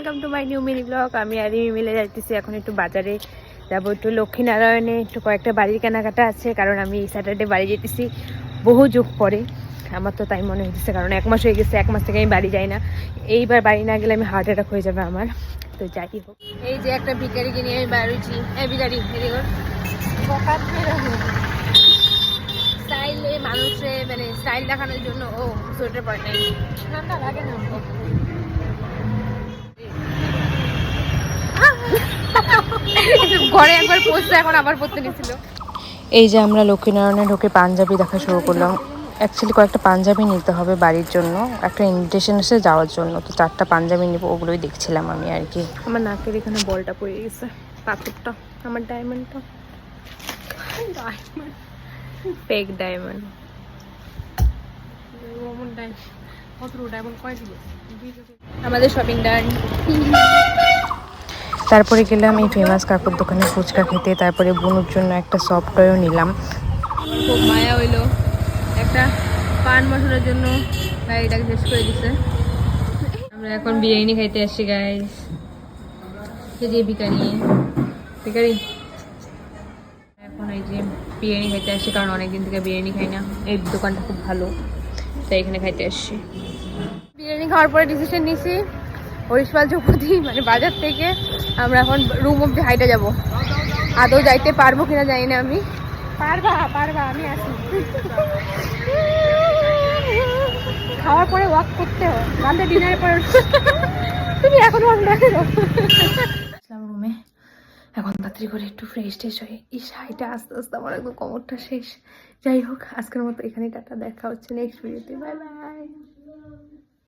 Welcome to my new mini blog. আমি আর রিমি মিলে যাইতেছি এখন একটু বাজারে যাবো, একটু লক্ষ্মীনারায়ণে একটু কয়েকটা বাড়ির কেনাকাটা আছে, কারণ আমি এই স্যাটারডে বাড়ি যেতেছি বহু যুগ পরে। আমার তো তাই মনে হচ্ছে, কারণ 1 মাস হয়ে গেছে, 1 মাস থেকে আমি বাড়ি যাই না। এইবার বাড়ি না গেলে আমি হার্ট অ্যাটাক হয়ে যাবে আমার। তো যাই হোক, এই যে একটা ভিখারিকে নিয়ে আমি বেরোচ্ছি। এই ভিখারি স্টাইল, মানুষে মানে স্টাইল দেখানোর জন্য ও সোয়েটার পরে নাই, ঠান্ডা লাগে না। ঘরে একবার পড়ছে, এখন আবার পড়তে গেছিল। এই যে আমরা লক্ষ্মীনারায়ণে ঢুকে পাঞ্জাবি দেখা শুরু করলাম। অ্যাকচুয়ালি কয়েকটা পাঞ্জাবি নিতে হবে বাড়ির জন্য, একটা ইনভিটেশন এসে যাওয়ার জন্য। তো 4টা পাঞ্জাবি নিব, ওগুলোই দেখছিলাম আমি আর কি। আমার নাকের এখানে বলটা পড়ে গেছে, পাথরটা, আমার ডায়মন্ডটা, ডায়মন্ড, ফেক ডায়মন্ড। আমাদের শপিং ডান। তারপরে গেলাম এই ফেমাস কাকুর দোকানে ফুচকা খেতে। তারপরে বোনের জন্য একটা সফট টয়ও নিলাম। খুব মায়া হইলো, একটা পান মশলার জন্য গাড়িটাকে শেষ করে দিছে। আমরা এখন বিরিয়ানি খাইতে আসছি গাইস। এই যে ভিখারি এখন এই যে বিরিয়ানি খাইতে আসছি, কারণ অনেকদিন থেকে বিরিয়ানি খাই না। এই দোকানটা খুব ভালো, তাই এখানে খাইতে আসছি। বিরিয়ানি খাওয়ার পরে ডিসিশন নিছি হরিশপাল চৌপতি মানে বাজার থেকে আমরা এখন রুম অব্দি হাইটে যাব। আদৌ যাইতে পারবো কিনা জানি না আমি। পারবা আমি আসি। খাওয়ার পরে ওয়াক করতে হয়, রাতে ডিনারের পরে। তুমি এখন রুমে এখন তাড়াতাড়ি করে একটু ফ্রেশ ট্রেশ হয়ে এই শাড়িটা আস্তে আস্তে আমার একদম কোমরটা শেষ। যাই হোক, আজকের মতো এখানে টাটা, দেখা হচ্ছে নেক্সট ভিডিওতে। Bye bye.